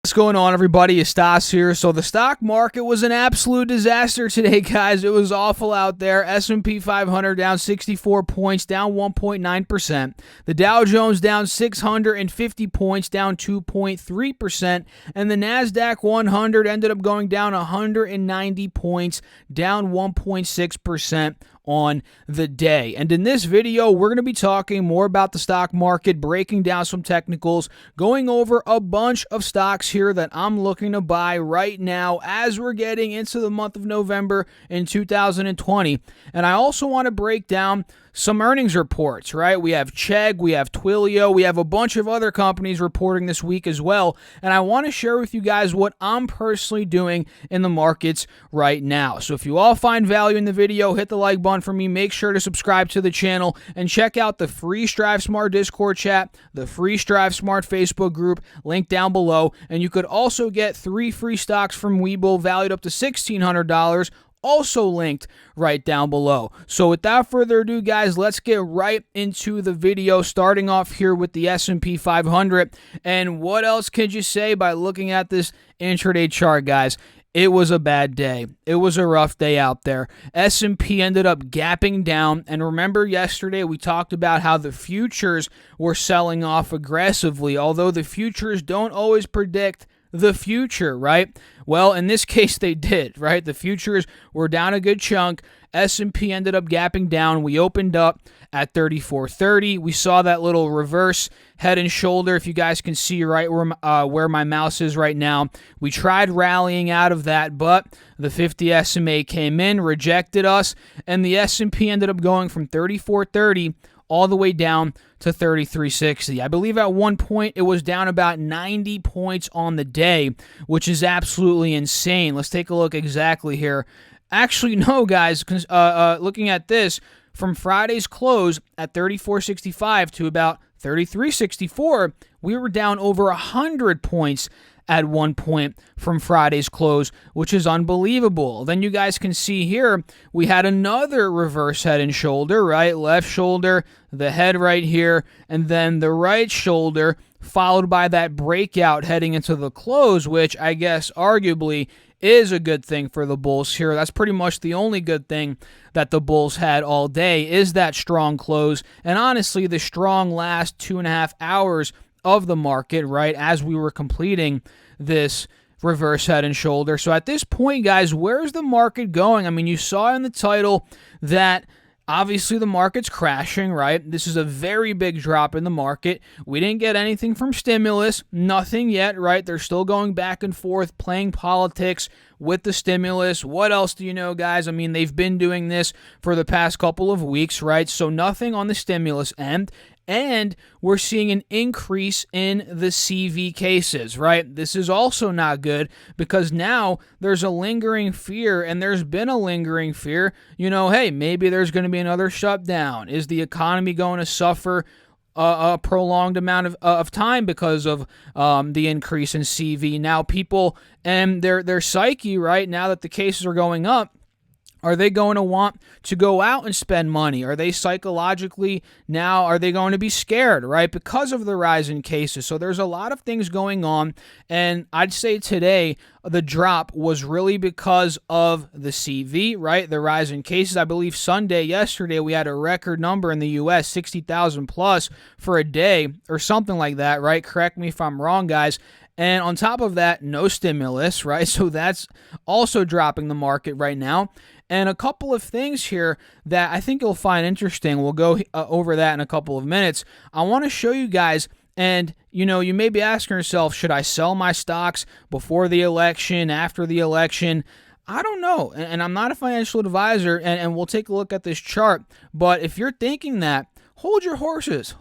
What's going on, everybody? It's Stas here. So the stock market was an absolute disaster today, guys. It was awful out there. S&P 500 down 64 points, down 1.9%. The Dow Jones down 650 points, down 2.3%. And the NASDAQ 100 ended up going down 190 points, down 1.6% on the day. And in this video, we're going to be talking more about the stock market, breaking down some technicals, going over a bunch of stocks here that I'm looking to buy right now as we're getting into the month of November in 2020. And I also want to break down some earnings reports, right? We have Chegg, we have Twilio, we have a bunch of other companies reporting this week as well. And I want to share with you guys what I'm personally doing in the markets right now. So if you all find value in the video, hit the like button for me. Make sure to subscribe to the channel and check out the free Strive Smart Discord chat, the free Strive Smart Facebook group, link down below. And you could also get 3 free stocks from WeBull valued up to $1,600, also linked right down below. So without further ado, guys, let's get right into the video, starting off here with the S&P 500. And what else could you say by looking at this intraday chart, guys? It was a bad day. It was a rough day out there. S&P ended up gapping down. And remember yesterday we talked about how the futures were selling off aggressively, although the futures don't always predict the future, right? Well, in this case, they did, right? The futures were down a good chunk. S&P ended up gapping down. We opened up at 34.30. We saw that little reverse head and shoulder, if you guys can see right where my mouse is right now. We tried rallying out of that, but the 50 SMA came in, rejected us, and the S&P ended up going from 34.30 all the way down to 33.60. I believe at one point it was down about 90 points on the day, which is absolutely insane. Let's take a look exactly here. Actually, no, guys, looking at this, from Friday's close at 34.65 to about 33.64, we were down over 100 points at one point from Friday's close, which is unbelievable. Then you guys can see here, we had another reverse head and shoulder, right? Left shoulder, the head right here, and then the right shoulder, followed by that breakout heading into the close, which I guess arguably is a good thing for the bulls here. That's pretty much the only good thing that the bulls had all day, is that strong close. And honestly, the strong last 2.5 hours of the market, right, as we were completing this reverse head and shoulder. So at this point, guys, where's the market going? I mean, you saw in the title that obviously the market's crashing, right? This is a very big drop in the market. We didn't get anything from stimulus, nothing yet, right? They're still going back and forth, playing politics with the stimulus. What else do you know, guys? I mean, they've been doing this for the past couple of weeks, right? So nothing on the stimulus end. And we're seeing an increase in the CV cases, right? This is also not good because now there's a lingering fear, and there's been a lingering fear, hey, maybe there's going to be another shutdown. Is the economy going to suffer a prolonged amount of time because of the increase in CV? Now people and their psyche, right, now that the cases are going up, are they going to want to go out and spend money? Are they psychologically now, are they going to be scared, right, because of the rise in cases? So there's a lot of things going on, and I'd say today the drop was really because of the CV, right, the rise in cases. I believe yesterday, we had a record number in the U.S., 60,000 plus for a day or something like that, right? Correct me if I'm wrong, guys. And on top of that, no stimulus, right? So that's also dropping the market right now. And a couple of things here that I think you'll find interesting. We'll go over that in a couple of minutes. I want to show you guys, and you may be asking yourself, should I sell my stocks before the election, after the election? I don't know, and I'm not a financial advisor, and we'll take a look at this chart. But if you're thinking that, hold your horses,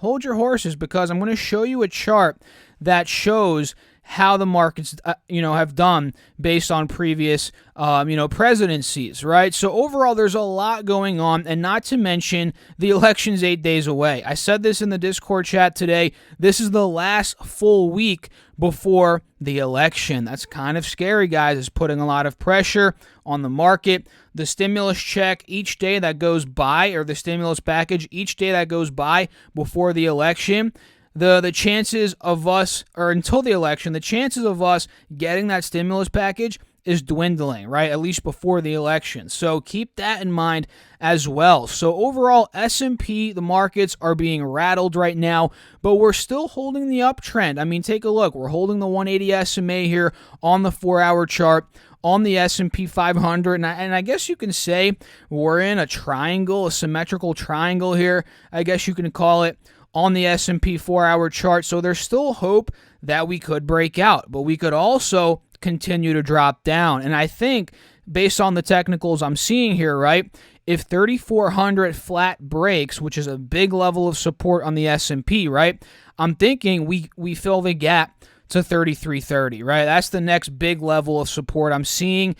because I'm going to show you a chart that shows how the markets, have done based on previous, presidencies, right? So overall, there's a lot going on, and not to mention the election's 8 days away. I said this in the Discord chat today. This is the last full week before the election. That's kind of scary, guys. It's putting a lot of pressure on the market. The stimulus check each day that goes by, or the stimulus package each day that goes by before the election, the chances of us, or until the election, the chances of us getting that stimulus package is dwindling, right? At least before the election. So keep that in mind as well. So overall, S&P, the markets are being rattled right now, but we're still holding the uptrend. I mean, take a look. We're holding the 180 SMA here on the 4-hour chart, on the S&P 500, and I guess you can say we're in a triangle, a symmetrical triangle here, I guess you can call it, on the S&P 4-hour chart. So there's still hope that we could break out, but we could also continue to drop down. And I think based on the technicals I'm seeing here, right, if 3,400 flat breaks, which is a big level of support on the S&P, right, I'm thinking we fill the gap to 3330, right? That's the next big level of support I'm seeing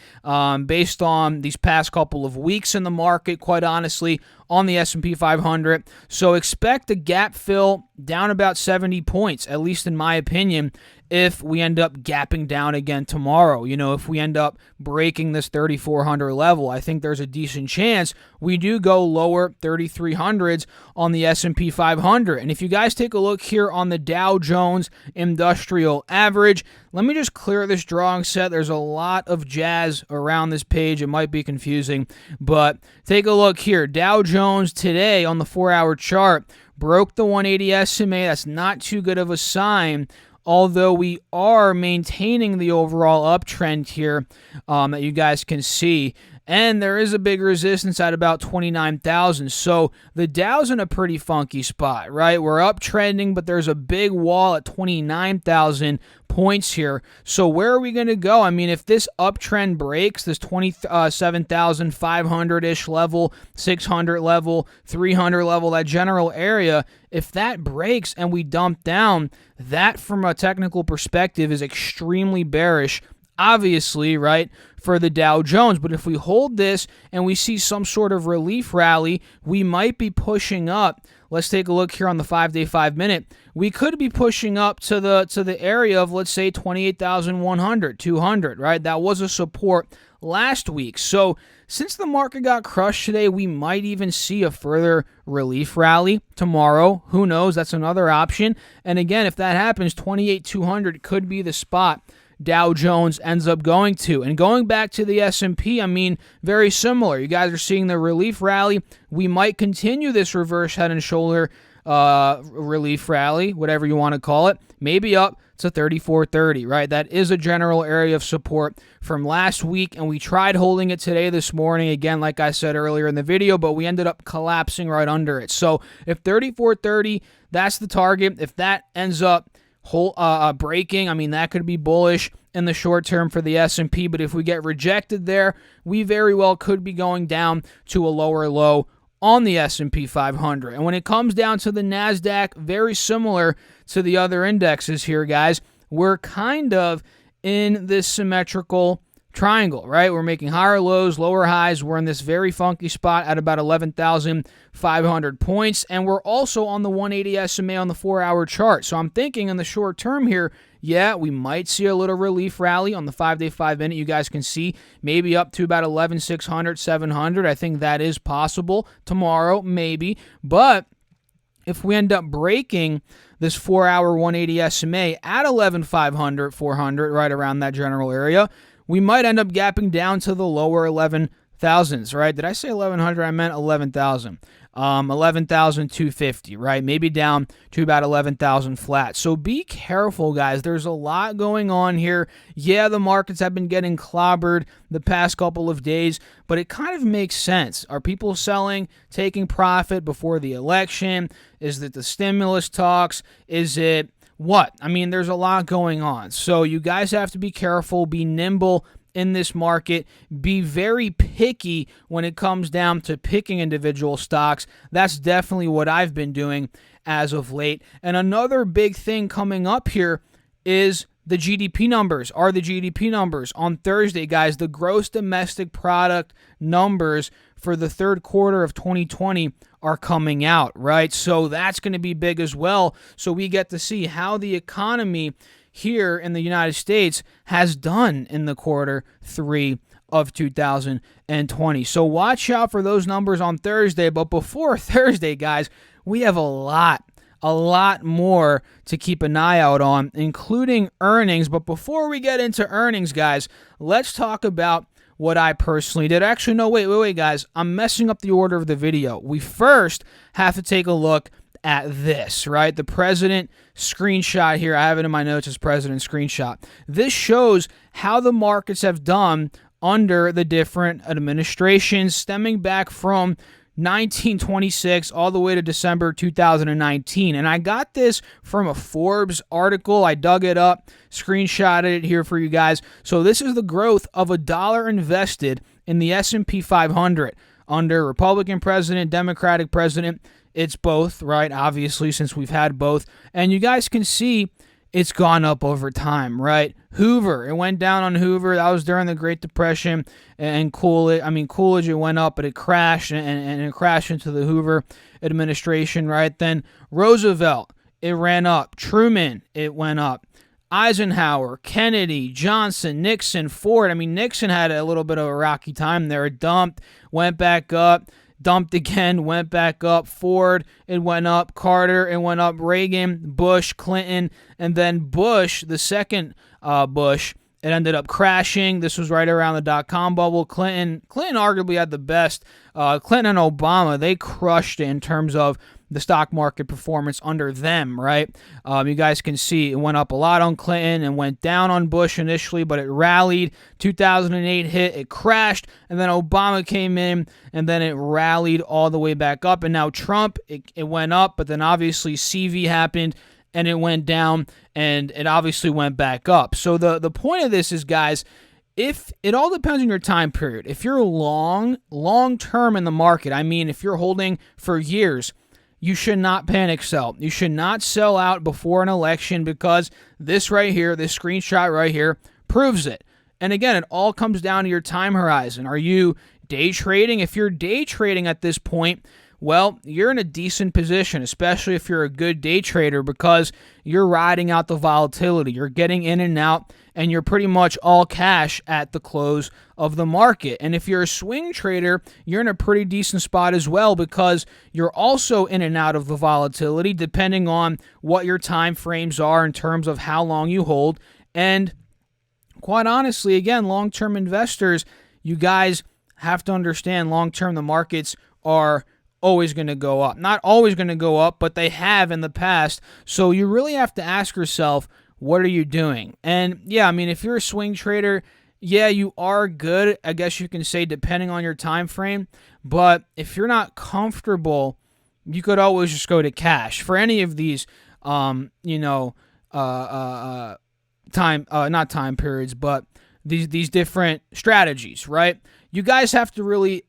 based on these past couple of weeks in the market, quite honestly, on the S&P 500. So expect a gap fill down about 70 points, at least in my opinion, if we end up gapping down again tomorrow. You know, if we end up breaking this 3,400 level, I think there's a decent chance we do go lower 3,300s on the S&P 500. And if you guys take a look here on the Dow Jones Industrial Average, let me just clear this drawing set. There's a lot of jazz around this page. It might be confusing, but take a look here. Dow Jones today on the 4-hour chart broke the 180 SMA. That's not too good of a sign, although we are maintaining the overall uptrend here that you guys can see. And there is a big resistance at about 29,000. So the Dow's in a pretty funky spot, right? We're uptrending, but there's a big wall at 29,000 points here. So where are we going to go? I mean, if this uptrend breaks, this 27,500-ish level, 600 level, 300 level, that general area, if that breaks and we dump down, that from a technical perspective is extremely bearish, obviously, right, for the Dow Jones. But if we hold this and we see some sort of relief rally, we might be pushing up. Let's take a look here on the 5-day, 5-minute. We could be pushing up to the area of, let's say, 28,100, 200, right? That was a support last week. So since the market got crushed today, we might even see a further relief rally tomorrow. Who knows? That's another option. And again, if that happens, 28,200 could be the spot Dow Jones ends up going to. And going back to the S&P, I mean, very similar. You guys are seeing the relief rally. We might continue this reverse head and shoulder relief rally, whatever you want to call it, maybe up to 3430, right? That is a general area of support from last week, and we tried holding it today, this morning, again, like I said earlier in the video, but we ended up collapsing right under it. So if 3430, that's the target. If that ends up breaking, I mean, that could be bullish in the short term for the S&P, but if we get rejected there, we very well could be going down to a lower low on the S&P 500. And when it comes down to the NASDAQ, very similar to the other indexes here, guys, we're kind of in this symmetrical triangle, right? We're making higher lows, lower highs. We're in this very funky spot at about 11,500 points, and we're also on the 180 SMA on the 4-hour chart. So I'm thinking in the short term here, yeah, we might see a little relief rally on the 5-day, 5-minute. You guys can see maybe up to about 11,600, 700. I think that is possible tomorrow, maybe. But if we end up breaking this 4-hour 180 SMA at 11,500, 400, right around that general area, we might end up gapping down to the lower 11,000s, right? Did I say 1,100? I meant 11,000. 11,250, right? Maybe down to about 11,000 flat. So be careful, guys. There's a lot going on here. Yeah, the markets have been getting clobbered the past couple of days, but it kind of makes sense. Are people selling, taking profit before the election? Is it the stimulus talks? Is it what? I mean, there's a lot going on. So you guys have to be careful, be nimble in this market, be very picky when it comes down to picking individual stocks. That's definitely what I've been doing as of late. And another big thing coming up here is the GDP numbers. Are the GDP numbers on Thursday, guys? The gross domestic product numbers for the third quarter of 2020 are coming out, right? So that's going to be big as well. So we get to see how the economy here in the United States has done in the quarter 3 of 2020. So watch out for those numbers on Thursday. But before Thursday, guys, we have a lot a lot more to keep an eye out on, including earnings. But before we get into earnings, guys, let's talk about what I personally did. Actually, no, wait, guys. I'm messing up the order of the video. We first have to take a look at this, right? The president screenshot here. I have it in my notes as president screenshot. This shows how the markets have done under the different administrations stemming back from 1926 all the way to December 2019. And I got this from a Forbes article. I dug it up, screenshotted it here for you guys. So this is the growth of $1 invested in the S&P 500 under Republican president, Democratic president. It's both, right? Obviously, since we've had both. And you guys can see it's gone up over time, right? Hoover, it went down on Hoover. That was during the Great Depression. And Coolidge, it went up, but it crashed, and it crashed into the Hoover administration, right? Then Roosevelt, it ran up. Truman, it went up. Eisenhower, Kennedy, Johnson, Nixon, Ford. Nixon had a little bit of a rocky time there. It dumped, went back up. Dumped again, went back up. Ford, it went up. Carter, it went up. Reagan, Bush, Clinton, and then Bush, the second Bush, it ended up crashing. This was right around the dot-com bubble. Clinton arguably had the best. Clinton and Obama, they crushed it in terms of the stock market performance under them, right? You guys can see it went up a lot on Clinton and went down on Bush initially, but it rallied. 2008 hit, it crashed, and then Obama came in, and then it rallied all the way back up. And now Trump, it went up, but then obviously CV happened, and it went down, and it obviously went back up. So the point of this is, guys, if it all depends on your time period. If you're long-term in the market, if you're holding for years, you should not panic sell. You should not sell out before an election, because this right here, this screenshot right here, proves it. And again, it all comes down to your time horizon. Are you day trading? If you're day trading at this point, well, you're in a decent position, especially if you're a good day trader, because you're riding out the volatility. You're getting in and out, and you're pretty much all cash at the close of the market. And if you're a swing trader, you're in a pretty decent spot as well, because you're also in and out of the volatility, depending on what your time frames are in terms of how long you hold. And quite honestly, again, long-term investors, you guys have to understand long-term the markets are always going to go up. Not always going to go up, but they have in the past. So you really have to ask yourself, what are you doing? And yeah, if you're a swing trader, yeah, you are good, I guess you can say, depending on your time frame. But if you're not comfortable, you could always just go to cash for any of these, not time periods, but these different strategies, right? You guys have to really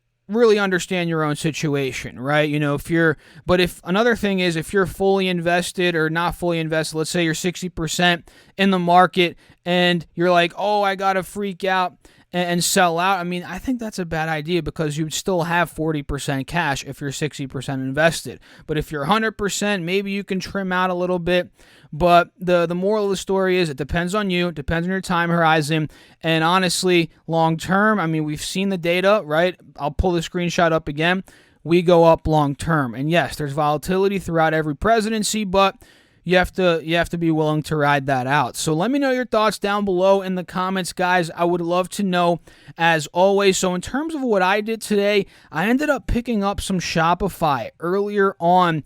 understand your own situation, right? If another thing is, if you're fully invested or not fully invested, let's say you're 60% in the market and you're like, oh, I got to freak out and sell out. I think that's a bad idea, because you'd still have 40% cash if you're 60% invested. But if you're 100%, maybe you can trim out a little bit. But the moral of the story is, it depends on you. It depends on your time horizon. And honestly, long term, we've seen the data, right? I'll pull the screenshot up again. We go up long term. And yes, there's volatility throughout every presidency, but you have to be willing to ride that out. So let me know your thoughts down below in the comments, guys. I would love to know, as always. So in terms of what I did today, I ended up picking up some Shopify earlier on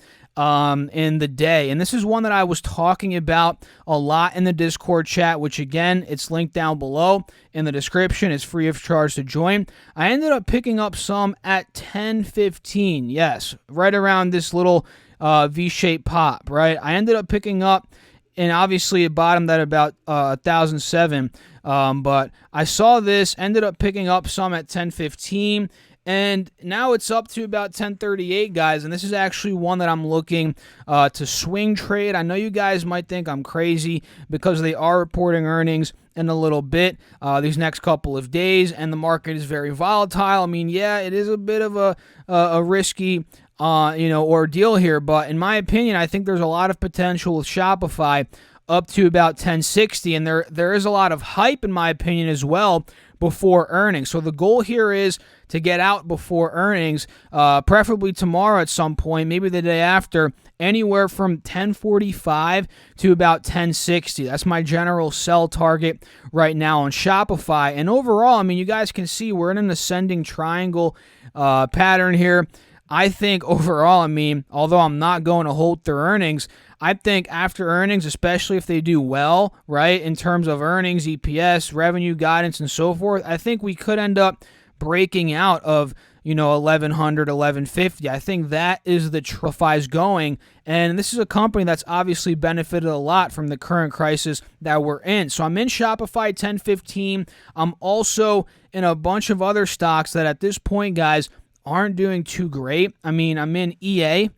in the day. And this is one that I was talking about a lot in the Discord chat, which again, it's linked down below in the description. It's free of charge to join. I ended up picking up some at 10:15. Yes, right around this little V-shaped pop, right? I ended up picking up, and obviously it bottomed at about 1,007. But I saw this, ended up picking up some at 10:15. And now it's up to about 10:38, guys. And this is actually one that I'm looking to swing trade. I know you guys might think I'm crazy, because they are reporting earnings in a little bit these next couple of days, and the market is very volatile. Yeah, it is a bit of a risky ordeal here. But in my opinion, I think there's a lot of potential with Shopify up to about 1060, and there is a lot of hype, in my opinion, as well, before earnings. So the goal here is to get out before earnings, preferably tomorrow at some point, maybe the day after, anywhere from 1045 to about 1060. That's my general sell target right now on Shopify. And overall, I mean, you guys can see we're in an ascending triangle pattern here. I think overall, I mean, although I'm not going to hold through earnings, I think after earnings, especially if they do well, right, in terms of earnings, EPS, revenue guidance, and so forth, I think we could end up breaking out of, 1100, 1150. I think that is the Shopify's going, and this is a company that's obviously benefited a lot from the current crisis that we're in. So I'm in Shopify 1015. I'm also in a bunch of other stocks that at this point, guys, aren't doing too great. I mean, I'm in EA,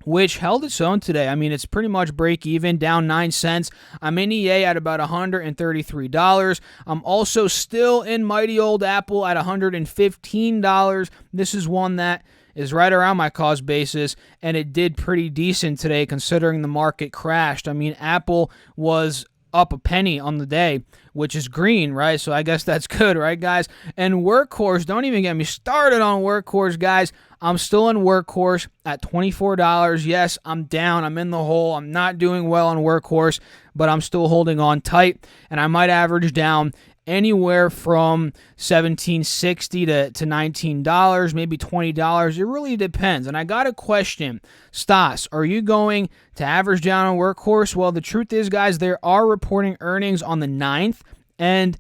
which held its own today. I mean, it's pretty much break even, down 9 cents. I'm in EA at about $133. I'm also still in mighty old Apple at $115. This is one that is right around my cost basis, and it did pretty decent today considering the market crashed. I mean, Apple was up a penny on the day, which is green, right? So I guess that's good, right, guys? And Workhorse, don't even get me started on Workhorse, guys. I'm still in Workhorse at $24. Yes, I'm down. I'm in the hole. I'm not doing well on Workhorse, but I'm still holding on tight, and I might average down anywhere from $17.60 to $19, maybe $20. It really depends. And I got a question. Stas, are you going to average down on Workhorse? Well, the truth is, guys, they are reporting earnings on the 9th, and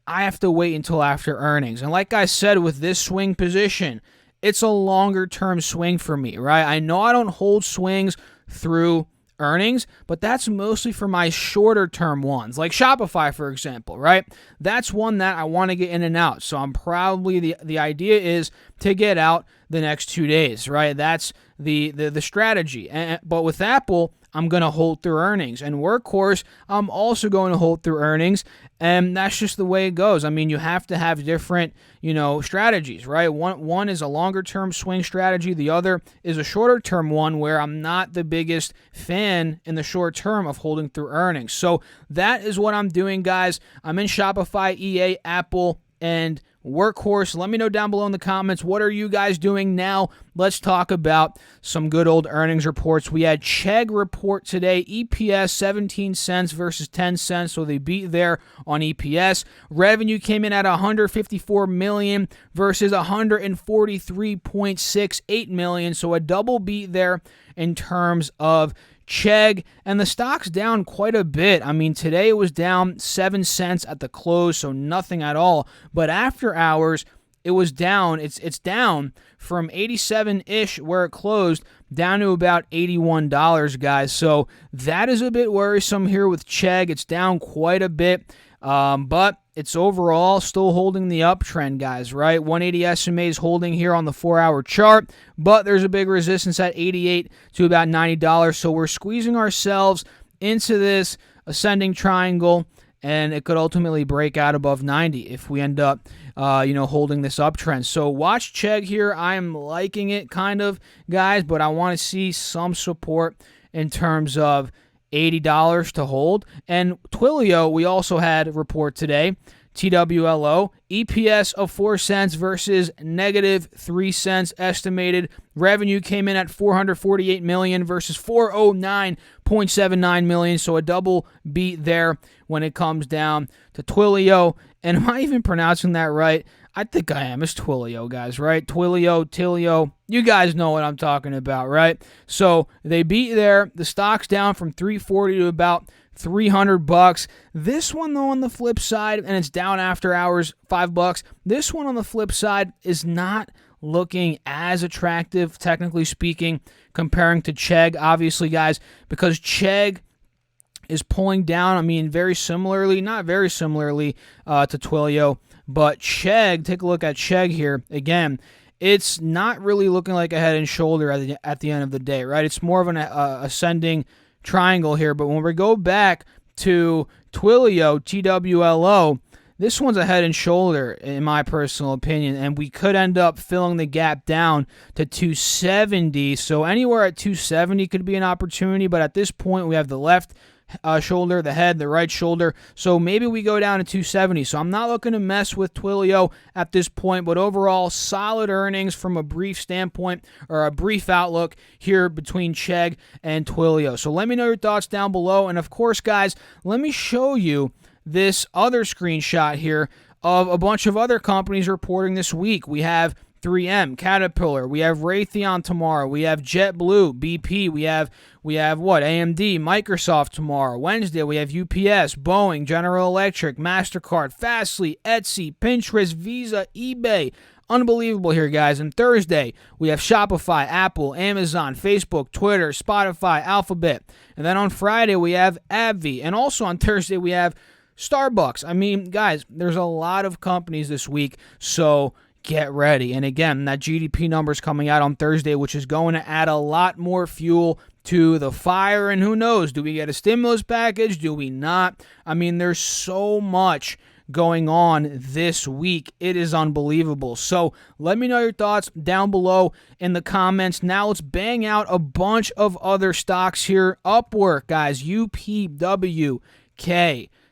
I have to wait until after earnings. And like I said, with this swing position, it's a longer-term swing for me, right? I know I don't hold swings through earnings, but that's mostly for my shorter term ones, like Shopify, for example, right? That's one that I want to get in and out. So I'm probably, the idea is to get out the next 2 days, right? That's the strategy. But with Apple, I'm going to hold through earnings. And Workhorse, I'm also going to hold through earnings. And that's just the way it goes. I mean, you have to have different, strategies, right? One is a longer-term swing strategy. The other is a shorter-term one where I'm not the biggest fan in the short term of holding through earnings. So that is what I'm doing, guys. I'm in Shopify, EA, Apple, and Workhorse. Let me know down below in the comments, what are you guys doing now? Let's talk about some good old earnings reports. We had Chegg report today, EPS 17 cents versus 10 cents, so they beat there on EPS. Revenue came in at $154 million versus $143.68 million, so a double beat there in terms of Chegg, and the stock's down quite a bit. I mean, today it was down 7 cents at the close, so nothing at all. But after hours, it was down. It's down from 87-ish where it closed down to about $81, guys. So that is a bit worrisome here with Chegg. It's down quite a bit, but it's overall still holding the uptrend, guys, right? 180 SMA is holding here on the 4-hour chart, but there's a big resistance at 88 to about $90. So we're squeezing ourselves into this ascending triangle, and it could ultimately break out above 90 if we end up, holding this uptrend. So watch Chegg here. I'm liking it kind of, guys, but I want to see some support in terms of $80 to hold. And Twilio, we also had a report today, TWLO, EPS of 4 cents versus negative 3 cents estimated. Revenue came in at $448 million versus $409.79 million, so a double beat there when it comes down to Twilio. And am I even pronouncing that right? I think I am. It's Twilio, guys, right? Twilio. You guys know what I'm talking about, right? So they beat there. The stock's down from $340 to about $300. This one, though, on the flip side, and it's down after hours, $5. This one on the flip side is not looking as attractive, technically speaking, comparing to Chegg, obviously, guys, because Chegg is pulling down, I mean, very similarly, not very similarly to Twilio, but Chegg, take a look at Chegg here. Again, it's not really looking like a head and shoulder at the end of the day, right? It's more of an ascending triangle here. But when we go back to Twilio, TWLO, this one's a head and shoulder, in my personal opinion, and we could end up filling the gap down to 270. So anywhere at 270 could be an opportunity, but at this point, we have the left shoulder, the head, the right shoulder. So maybe we go down to 270. So I'm not looking to mess with Twilio at this point, but overall, solid earnings from a brief standpoint or a brief outlook here between Chegg and Twilio. So let me know your thoughts down below. And of course, guys, let me show you this other screenshot here of a bunch of other companies reporting this week. We have 3M, Caterpillar, we have Raytheon tomorrow, we have JetBlue, BP, we have what? AMD, Microsoft tomorrow. Wednesday, we have UPS, Boeing, General Electric, MasterCard, Fastly, Etsy, Pinterest, Visa, eBay. Unbelievable here, guys. And Thursday, we have Shopify, Apple, Amazon, Facebook, Twitter, Spotify, Alphabet. And then on Friday, we have AbbVie. And also on Thursday, we have Starbucks. I mean, guys, there's a lot of companies this week, so get ready. And again, that GDP number is coming out on Thursday, which is going to add a lot more fuel to the fire. And who knows, do we get a stimulus package? Do we not? I mean, there's so much going on this week. It is unbelievable. So let me know your thoughts down below in the comments. Now let's bang out a bunch of other stocks here. Upwork, guys, UPWK.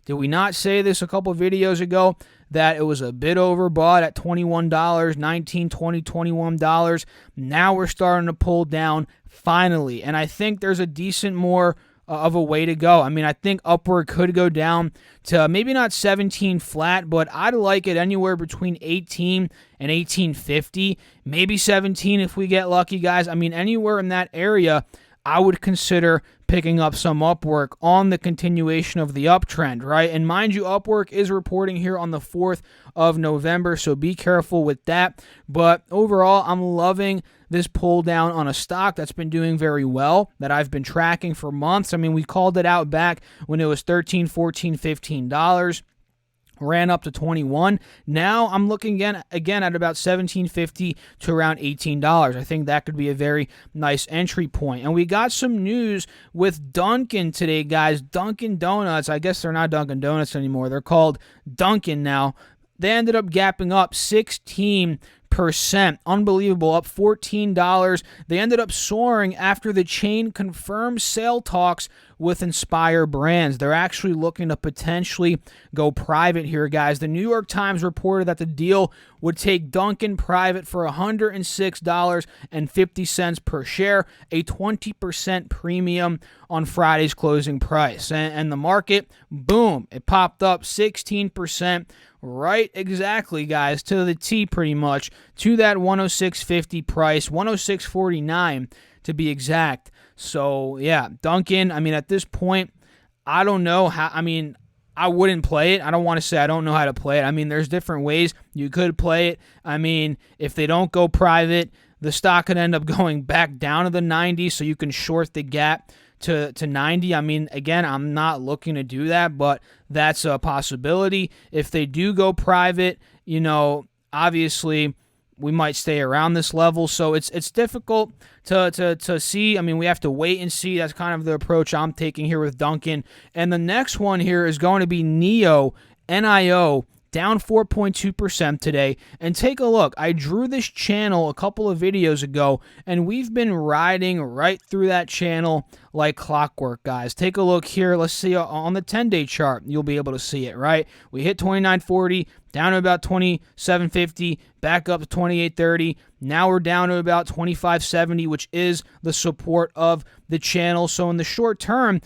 Did we not say this a couple of videos ago that it was a bit overbought at $21, $19, $20, $21? Now we're starting to pull down finally. And I think there's a decent more of a way to go. I mean, I think Upwork could go down to maybe not 17 flat, but I'd like it anywhere between 18 and 18.50, maybe 17 if we get lucky, guys. I mean, anywhere in that area, I would consider picking up some Upwork on the continuation of the uptrend, right? And mind you, Upwork is reporting here on the 4th of November, so be careful with that. But overall, I'm loving this pull down on a stock that's been doing very well, that I've been tracking for months. I mean, we called it out back when it was $13, $14, $15. Ran up to 21. Now I'm looking again at about $17.50 to around $18. I think that could be a very nice entry point. And we got some news with Dunkin' today, guys. Dunkin' Donuts. I guess they're not Dunkin' Donuts anymore. They're called Dunkin' now. They ended up gapping up 16%. Unbelievable, up $14. They ended up soaring after the chain confirmed sale talks with Inspire Brands. They're actually looking to potentially go private here, guys. The New York Times reported that the deal would take Dunkin' private for $106.50 per share, a 20% premium on Friday's closing price. And the market, boom, it popped up 16%. Right, exactly, guys, to the T pretty much, to that $106.50 price, $106.49 to be exact. So, yeah, Dunkin', I mean, at this point, I don't know how, I mean, I wouldn't play it. I don't want to say I don't know how to play it. I mean, there's different ways you could play it. I mean, if they don't go private, the stock could end up going back down to the 90, so you can short the gap to 90. I mean, again, I'm not looking to do that, but that's a possibility. If they do go private, you know, obviously we might stay around this level. So it's difficult to see. I mean, we have to wait and see. That's kind of the approach I'm taking here with Dunkin'. And the next one here is going to be NIO, NIO, down 4.2% today. And take a look. I drew this channel a couple of videos ago, and we've been riding right through that channel like clockwork, guys. Take a look here. Let's see on the 10-day chart. You'll be able to see it, right? We hit 29.40, down to about 27.50, back up to 28.30. Now we're down to about 25.70, which is the support of the channel. So in the short term,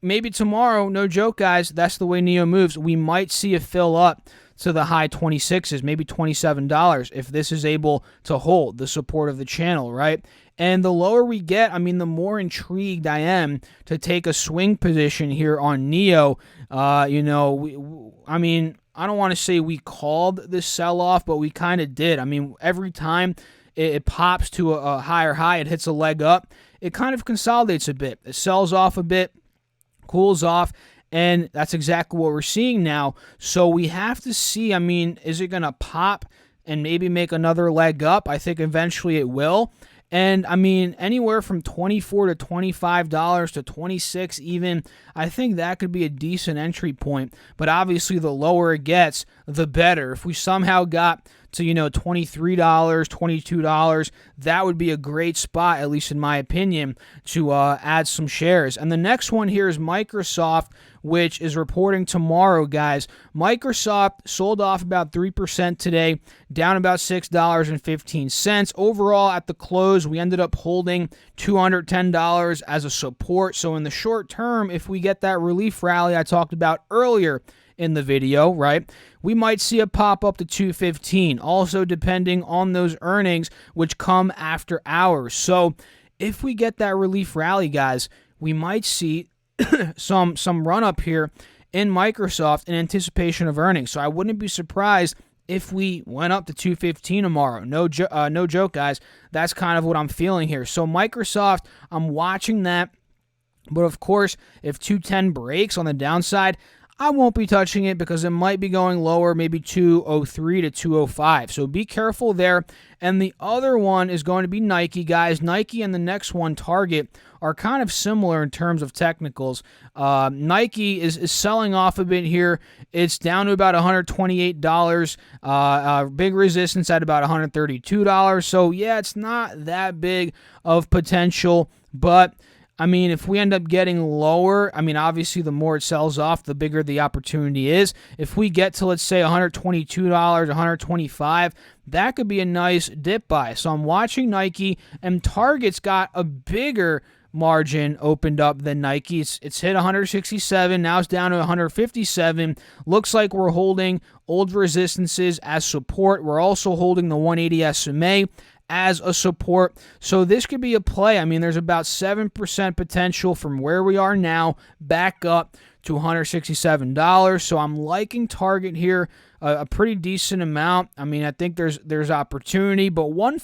maybe tomorrow, no joke, guys, that's the way NIO moves. We might see it fill up to the high 26s, maybe $27, if this is able to hold the support of the channel, right? And the lower we get, I mean, the more intrigued I am to take a swing position here on NIO. You know, I mean, I don't want to say we called this sell-off, but we kind of did. I mean, every time it pops to a higher high, it hits a leg up, it kind of consolidates a bit. It sells off a bit, cools off, and that's exactly what we're seeing now. So we have to see, I mean, is it going to pop and maybe make another leg up? I think eventually it will. And, I mean, anywhere from $24 to $25 to $26 even, I think that could be a decent entry point. But obviously, the lower it gets, the better. If we somehow got to, $23, $22, that would be a great spot, at least in my opinion, to add some shares. And the next one here is Microsoft, which is reporting tomorrow, guys. Microsoft sold off about 3% today, down about $6.15. Overall, at the close, we ended up holding $210 as a support. So in the short term, if we get that relief rally I talked about earlier in the video, right, we might see a pop up to 215, also depending on those earnings which come after hours. So if we get that relief rally, guys, we might see some run up here in Microsoft in anticipation of earnings. So I wouldn't be surprised if we went up to 215 tomorrow. No joke, guys. That's kind of what I'm feeling here. So Microsoft, I'm watching that. But of course, if 210 breaks on the downside, I won't be touching it because it might be going lower, maybe 203 to 205. So be careful there. And the other one is going to be Nike, guys. Nike and the next one, Target, are kind of similar in terms of technicals. Nike is selling off a bit here. It's down to about $128. Big resistance at about $132. So yeah, it's not that big of potential, but I mean, if we end up getting lower, I mean, obviously the more it sells off, the bigger the opportunity is. If we get to, let's say, $122, $125, that could be a nice dip buy. So I'm watching Nike, and Target's got a bigger margin opened up than Nike. It's hit 167. Now it's down to 157. Looks like we're holding old resistances as support. We're also holding the 180 SMA as a support. So this could be a play. I mean, there's about 7% potential from where we are now back up to $167. So I'm liking Target here a pretty decent amount. I mean, I think there's opportunity, but one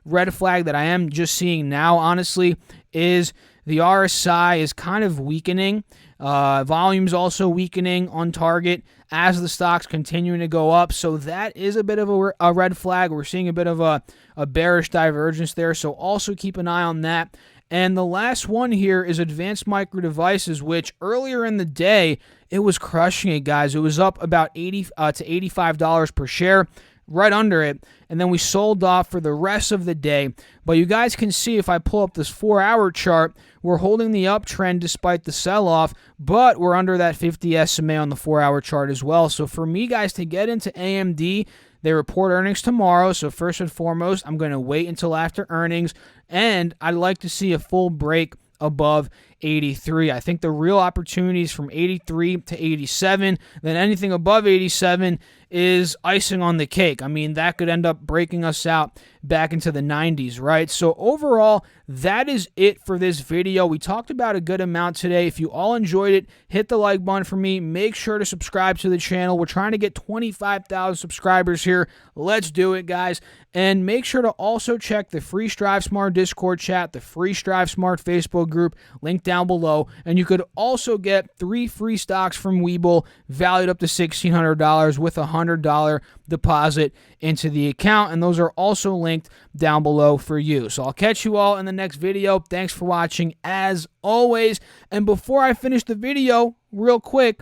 red flag that I am just seeing now, honestly, is the RSI is kind of weakening. Volume's also weakening on Target as the stock's continuing to go up. So that is a bit of a red flag. We're seeing a bit of a bearish divergence there. So also keep an eye on that. And the last one here is Advanced Micro Devices, which earlier in the day, it was crushing it, guys. It was up about $80 to $85 per share, right under it, and then we sold off for the rest of the day. But you guys can see if I pull up this 4-hour chart, we're holding the uptrend despite the sell-off, but we're under that 50 SMA on the 4-hour chart as well. So for me, guys, to get into AMD, they report earnings tomorrow, so first and foremost, I'm going to wait until after earnings, and I'd like to see a full break above 83. I think the real opportunities from 83 to 87, then anything above 87 is icing on the cake. I mean, that could end up breaking us out back into the 90s, right? So overall, that is it for this video. We talked about a good amount today. If you all enjoyed it, hit the like button for me. Make sure to subscribe to the channel. We're trying to get 25,000 subscribers here. Let's do it, guys. And make sure to also check the free Strive Smart Discord chat, the free Strive Smart Facebook group, link down below. And you could also get 3 free stocks from WeBull valued up to $1,600 with a $100 deposit into the account. And those are also linked down below for you. So I'll catch you all in the next video. Thanks for watching as always. And before I finish the video, real quick,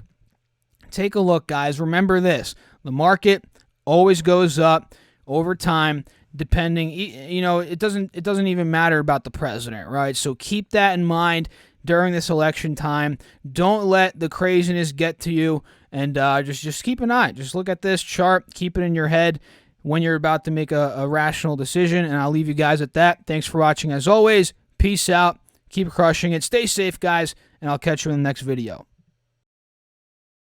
take a look, guys. Remember this. The market always goes up over time, depending, it doesn't even matter about the president, right? So keep that in mind during this election time. Don't let the craziness get to you, and just keep an eye. Just look at this chart, keep it in your head when you're about to make a rational decision, and I'll leave you guys at that. Thanks for watching as always. Peace out. Keep crushing it. Stay safe, guys, and I'll catch you in the next video.